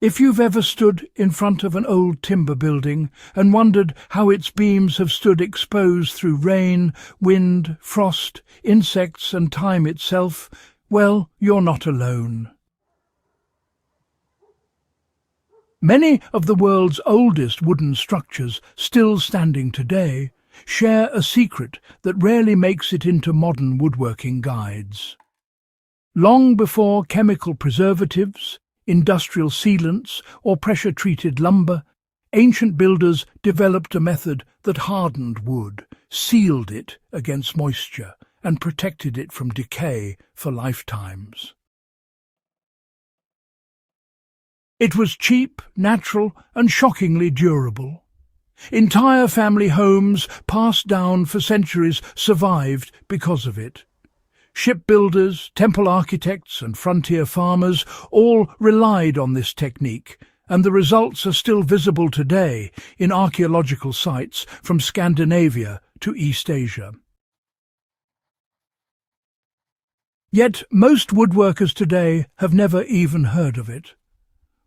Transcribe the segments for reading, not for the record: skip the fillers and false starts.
If you've ever stood in front of an old timber building and wondered how its beams have stood exposed through rain, wind, frost, insects and time itself, well, you're not alone. Many of the world's oldest wooden structures, still standing today, share a secret that rarely makes it into modern woodworking guides. Long before chemical preservatives, industrial sealants or pressure-treated lumber, ancient builders developed a method that hardened wood, sealed it against moisture, and protected it from decay for lifetimes. It was cheap, natural, and shockingly durable. Entire family homes, passed down for centuries, survived because of it. Shipbuilders, temple architects, and frontier farmers all relied on this technique, and the results are still visible today in archaeological sites from Scandinavia to East Asia. Yet most woodworkers today have never even heard of it.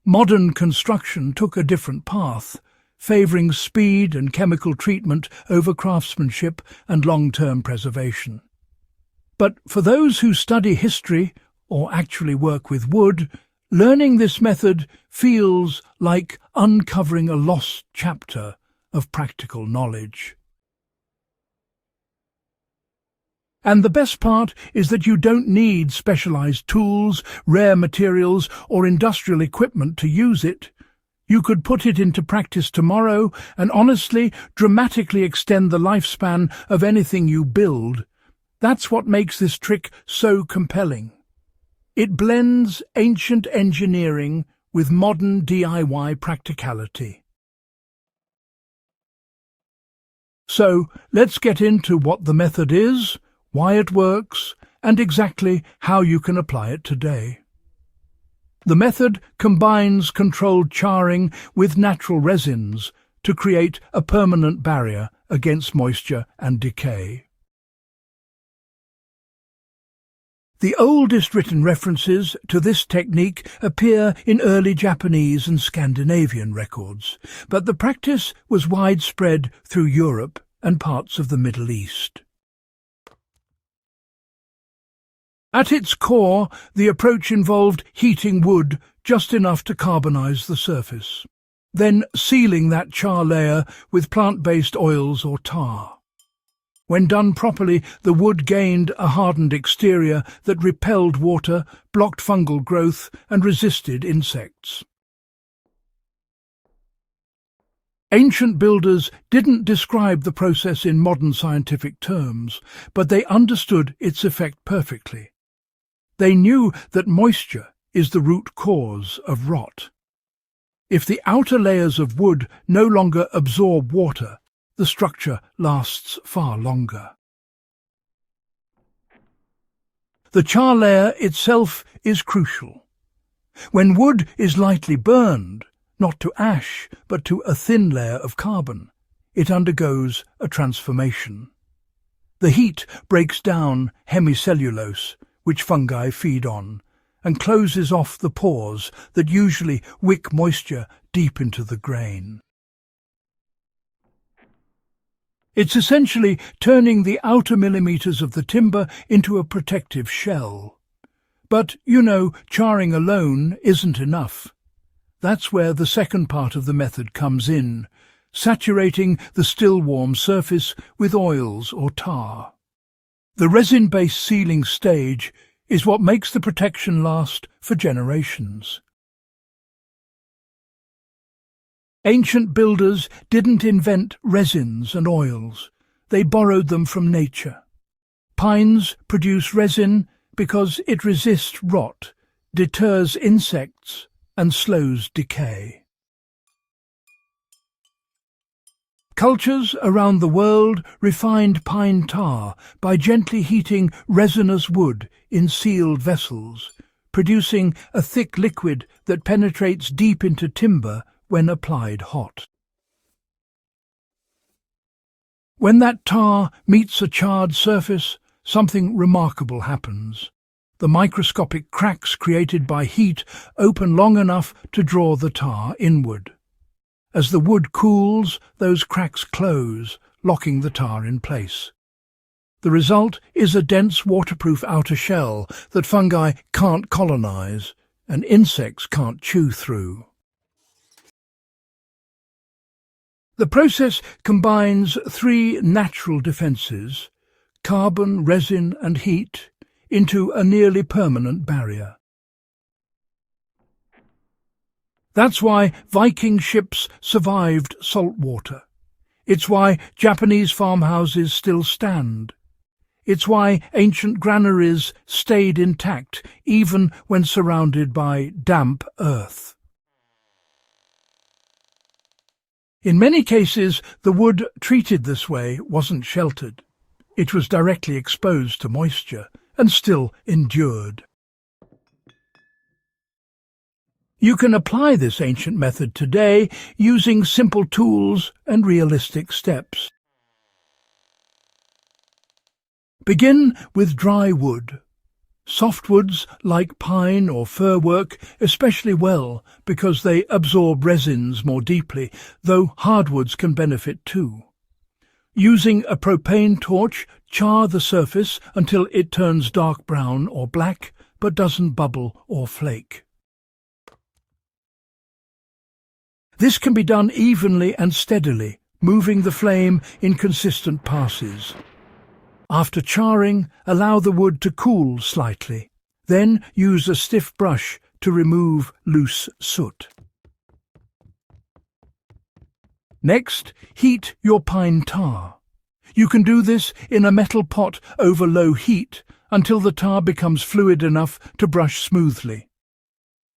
Modern construction took a different path, favouring speed and chemical treatment over craftsmanship and long-term preservation. But for those who study history or actually work with wood, learning this method feels like uncovering a lost chapter of practical knowledge. And the best part is that you don't need specialized tools, rare materials, or industrial equipment to use it. You could put it into practice tomorrow and honestly, dramatically extend the lifespan of anything you build. That's what makes this trick so compelling. It blends ancient engineering with modern DIY practicality. So, let's get into what the method is, why it works, and exactly how you can apply it today. The method combines controlled charring with natural resins to create a permanent barrier against moisture and decay. The oldest written references to this technique appear in early Japanese and Scandinavian records, but the practice was widespread through Europe and parts of the Middle East. At its core, the approach involved heating wood just enough to carbonize the surface, then sealing that char layer with plant-based oils or tar. When done properly, the wood gained a hardened exterior that repelled water, blocked fungal growth, and resisted insects. Ancient builders didn't describe the process in modern scientific terms, but they understood its effect perfectly. They knew that moisture is the root cause of rot. If the outer layers of wood no longer absorb water, the structure lasts far longer. The char layer itself is crucial. When wood is lightly burned, not to ash, but to a thin layer of carbon, it undergoes a transformation. The heat breaks down hemicellulose, which fungi feed on, and closes off the pores that usually wick moisture deep into the grain. It's essentially turning the outer millimeters of the timber into a protective shell. But, charring alone isn't enough. That's where the second part of the method comes in, saturating the still warm surface with oils or tar. The resin-based sealing stage is what makes the protection last for generations. Ancient builders didn't invent resins and oils. They borrowed them from nature. Pines produce resin because it resists rot, deters insects, and slows decay. Cultures around the world refined pine tar by gently heating resinous wood in sealed vessels, producing a thick liquid that penetrates deep into timber when applied hot. When that tar meets a charred surface, something remarkable happens. The microscopic cracks created by heat open long enough to draw the tar inward. As the wood cools, those cracks close, locking the tar in place. The result is a dense waterproof outer shell that fungi can't colonize and insects can't chew through. The process combines three natural defenses, carbon, resin and heat, into a nearly permanent barrier. That's why Viking ships survived salt water. It's why Japanese farmhouses still stand. It's why ancient granaries stayed intact even when surrounded by damp earth. In many cases, the wood treated this way wasn't sheltered. It was directly exposed to moisture and still endured. You can apply this ancient method today using simple tools and realistic steps. Begin with dry wood. Softwoods like pine or fir work especially well because they absorb resins more deeply, though hardwoods can benefit too. Using a propane torch, char the surface until it turns dark brown or black, but doesn't bubble or flake. This can be done evenly and steadily, moving the flame in consistent passes. After charring, allow the wood to cool slightly. Then use a stiff brush to remove loose soot. Next, heat your pine tar. You can do this in a metal pot over low heat until the tar becomes fluid enough to brush smoothly.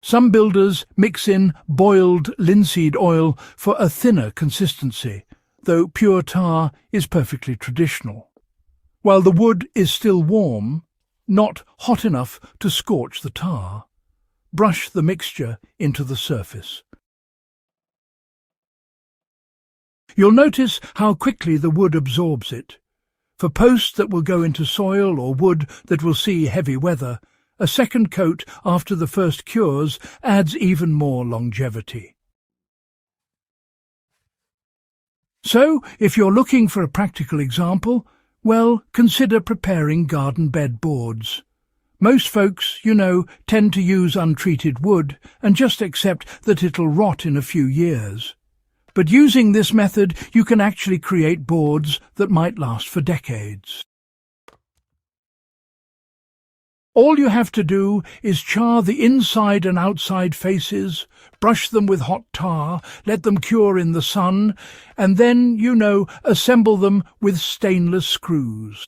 Some builders mix in boiled linseed oil for a thinner consistency, though pure tar is perfectly traditional. While the wood is still warm, not hot enough to scorch the tar, brush the mixture into the surface. You'll notice how quickly the wood absorbs it. For posts that will go into soil or wood that will see heavy weather, a second coat after the first cures adds even more longevity. So, if you're looking for a practical example, well, consider preparing garden bed boards. Most folks, tend to use untreated wood and just accept that it'll rot in a few years. But using this method, you can actually create boards that might last for decades. All you have to do is char the inside and outside faces, brush them with hot tar, let them cure in the sun, and then, assemble them with stainless screws.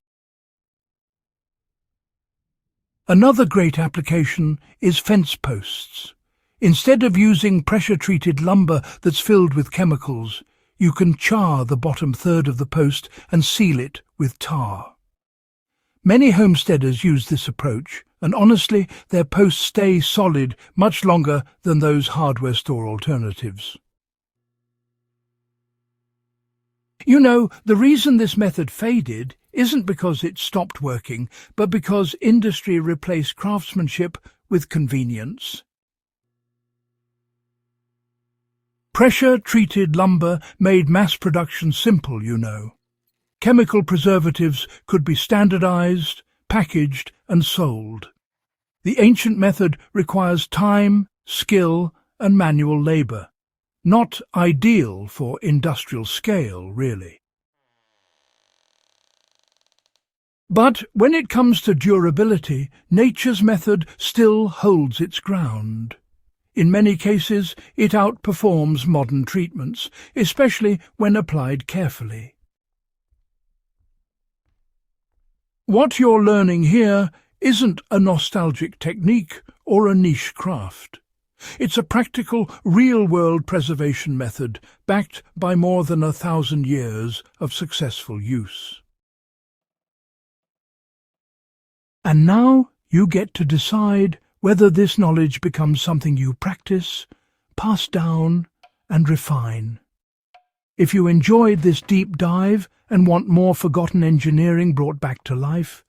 Another great application is fence posts. Instead of using pressure-treated lumber that's filled with chemicals, you can char the bottom third of the post and seal it with tar. Many homesteaders use this approach, and honestly, their posts stay solid much longer than those hardware store alternatives. The reason this method faded isn't because it stopped working, but because industry replaced craftsmanship with convenience. Pressure-treated lumber made mass production simple, Chemical preservatives could be standardized, packaged and sold. The ancient method requires time, skill and manual labor. Not ideal for industrial scale, really. But when it comes to durability, nature's method still holds its ground. In many cases, it outperforms modern treatments, especially when applied carefully. What you're learning here isn't a nostalgic technique or a niche craft. It's a practical, real-world preservation method backed by more than 1,000 years of successful use. And now you get to decide whether this knowledge becomes something you practice, pass down, and refine. If you enjoyed this deep dive and want more forgotten engineering brought back to life,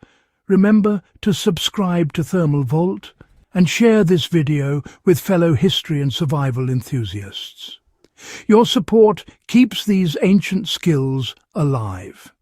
Remember to subscribe to Thermal Vault and share this video with fellow history and survival enthusiasts. Your support keeps these ancient skills alive.